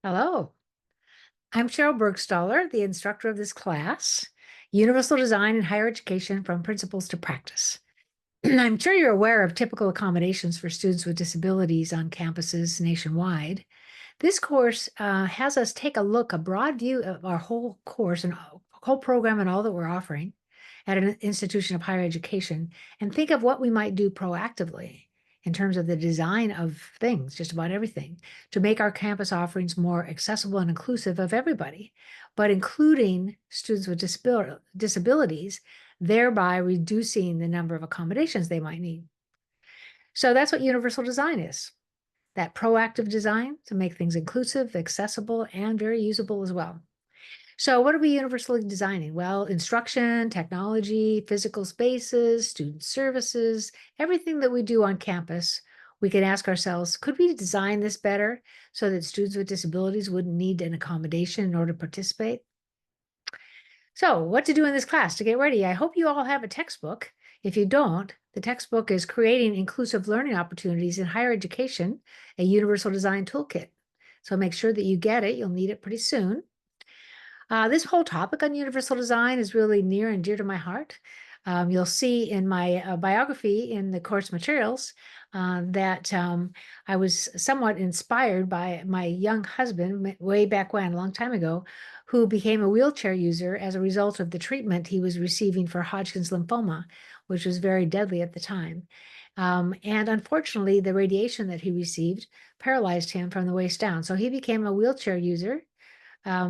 Hello, I'm Cheryl Burgstahler, the instructor of this class, Universal Design in Higher Education from Principles to Practice. I'm sure you're aware of typical accommodations for students with disabilities on campuses nationwide. This course has us take a broad view of our whole course and whole program and all that we're offering at an institution of higher education, and think of what we might do proactively in terms of the design of things, just about everything, to make our campus offerings more accessible and inclusive of everybody, but including students with disabilities, thereby reducing the number of accommodations they might need. So that's what universal design is. That proactive design to make things inclusive, accessible, and very usable as well. So what are we universally designing? Well, instruction, technology, physical spaces, student services, everything that we do on campus, we can ask ourselves, could we design this better so that students with disabilities wouldn't need an accommodation in order to participate? So what to do in this class to get ready? I hope you all have a textbook. If you don't, the textbook is Creating Inclusive Learning Opportunities in Higher Education, a Universal Design Toolkit. So make sure that you get it. You'll need it pretty soon. This whole topic on universal design is really near and dear to my heart. You'll see in my biography in the course materials that I was somewhat inspired by my young husband way back when, a long time ago, who became a wheelchair user as a result of the treatment he was receiving for Hodgkin's lymphoma, which was very deadly at the time. And unfortunately, the radiation that he received paralyzed him from the waist down. So he became a wheelchair user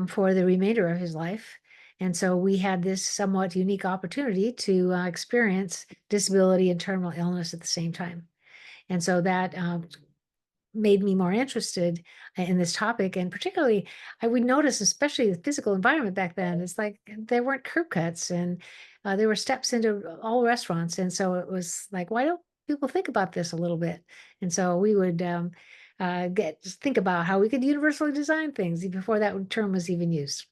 for the remainder of his life. And so we had this somewhat unique opportunity to experience disability and terminal illness at the same time. And so that made me more interested in this topic. And particularly, I would notice, especially the physical environment back then, it's like there weren't curb cuts and there were steps into all restaurants. And so it was like, why don't people think about this a little bit? And so we would think about how we could universally design things before that term was even used.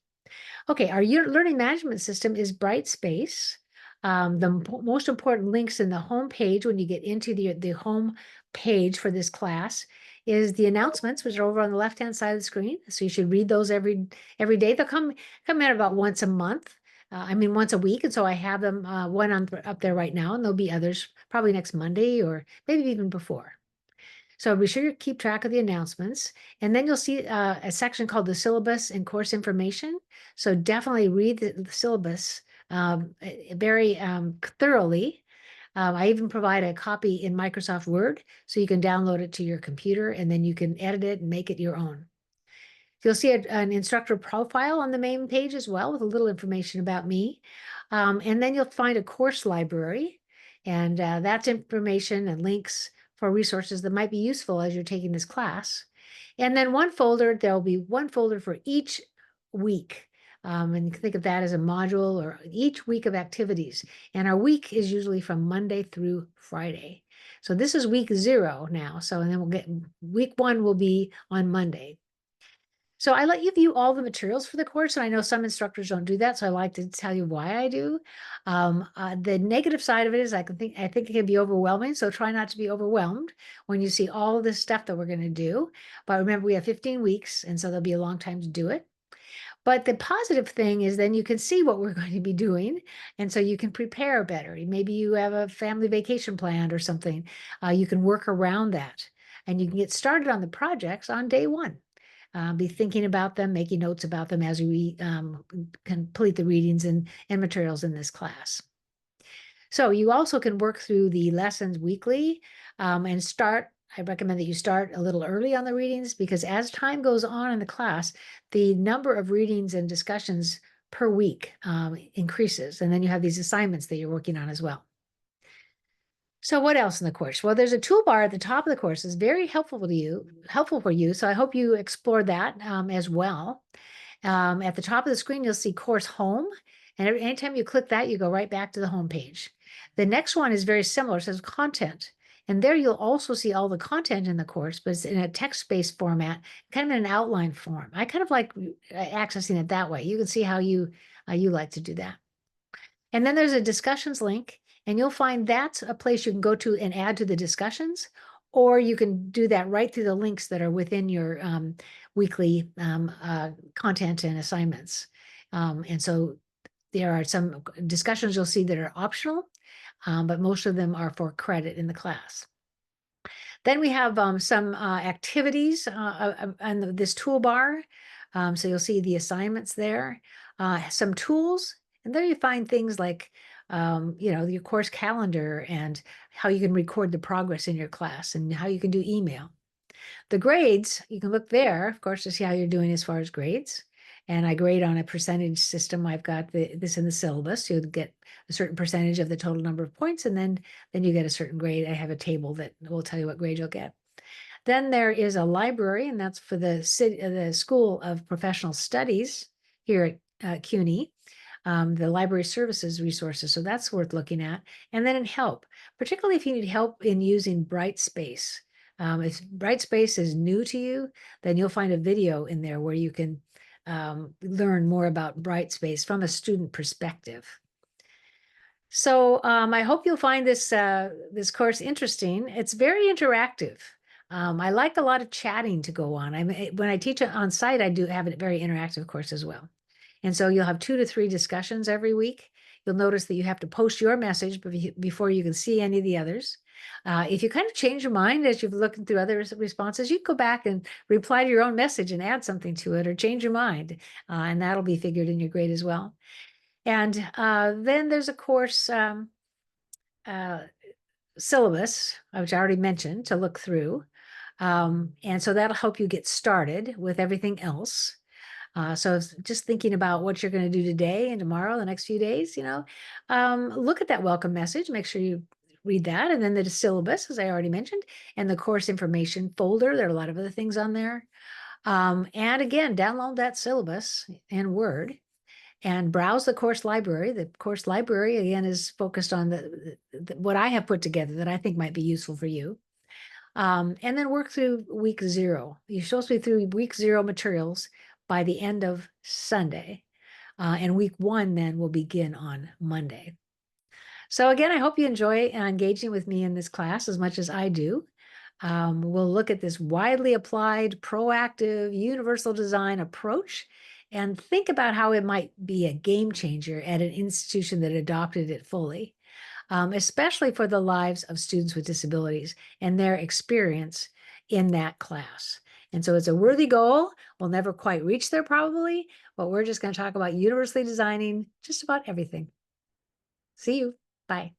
Okay, our learning management system is Brightspace. The most important links in the home page when you get into the home page for this class is the announcements, which are over on the left-hand side of the screen. So you should read those every day. They'll come in about once a month. Once a week. And so I have them one up there right now, and there'll be others probably next Monday or maybe even before. So be sure you keep track of the announcements. And then you'll see a section called the syllabus and course information. So definitely read the syllabus very thoroughly. I even provide a copy in Microsoft Word, so you can download it to your computer and then you can edit it and make it your own. You'll see an instructor profile on the main page as well with a little information about me. And then you'll find a course library, and that's information and links for resources that might be useful as you're taking this class. And then there'll be one folder for each week. And you can think of that as a module or each week of activities. And our week is usually from Monday through Friday. So this is week 0 now. And then week 1 will be on Monday. So I let you view all the materials for the course, and I know some instructors don't do that, so I like to tell you why I do. The negative side of it is I think it can be overwhelming, so try not to be overwhelmed when you see all of this stuff that we're going to do. But remember, we have 15 weeks, and so there'll be a long time to do it. But the positive thing is then you can see what we're going to be doing, and so you can prepare better. Maybe you have a family vacation planned or something. You can work around that, and you can get started on the projects on day 1. Be thinking about them, making notes about them as we complete the readings and materials in this class. So you also can work through the lessons weekly and I recommend that you start a little early on the readings, because as time goes on in the class, the number of readings and discussions per week increases. And then you have these assignments that you're working on as well. So what else in the course? Well, there's a toolbar at the top of the course. It's very helpful for you. So I hope you explore that as well. At the top of the screen, you'll see course home. And anytime you click that, you go right back to the home page. The next one is very similar. It says content. And there you'll also see all the content in the course, but it's in a text-based format, kind of in an outline form. I kind of like accessing it that way. You can see how you like to do that. And then there's a discussions link, and you'll find that's a place you can go to and add to the discussions, or you can do that right through the links that are within your weekly content and assignments. And so there are some discussions you'll see that are optional, but most of them are for credit in the class. Then we have some activities on this toolbar. So you'll see the assignments there, some tools, and there you find things like, your course calendar and how you can record the progress in your class and how you can do email. The grades, you can look there, of course, to see how you're doing as far as grades. And I grade on a percentage system. I've got this in the syllabus. You'll get a certain percentage of the total number of points, and then you get a certain grade. I have a table that will tell you what grade you'll get. Then there is a library, and that's for the School of Professional Studies here at CUNY. The library services resources, so that's worth looking at. And then in help, particularly if you need help in using Brightspace. If Brightspace is new to you, then you'll find a video in there where you can learn more about Brightspace from a student perspective. So I hope you'll find this course interesting. It's very interactive. I like a lot of chatting to go on. When I teach on site, I do have a very interactive course as well. And so you'll have 2 to 3 discussions every week. You'll notice that you have to post your message before you can see any of the others. If you kind of change your mind as you've looked through other responses, you can go back and reply to your own message and add something to it or change your mind. And that'll be figured in your grade as well. And then there's a course syllabus, which I already mentioned, to look through. And so that'll help you get started with everything else. So just thinking about what you're going to do today and tomorrow, the next few days, look at that welcome message, make sure you read that. And then the syllabus, as I already mentioned, and the course information folder. There are a lot of other things on there. And again, download that syllabus in Word and browse the course library. The course library, again, is focused on what I have put together that I think might be useful for you. And then work through week 0. You're supposed to be through week 0 materials by the end of Sunday. And week 1 then will begin on Monday. So again, I hope you enjoy engaging with me in this class as much as I do. We'll look at this widely applied, proactive, universal design approach and think about how it might be a game changer at an institution that adopted it fully, especially for the lives of students with disabilities and their experience in that class. And so it's a worthy goal. We'll never quite reach there probably, but we're just going to talk about universally designing just about everything. See you. Bye.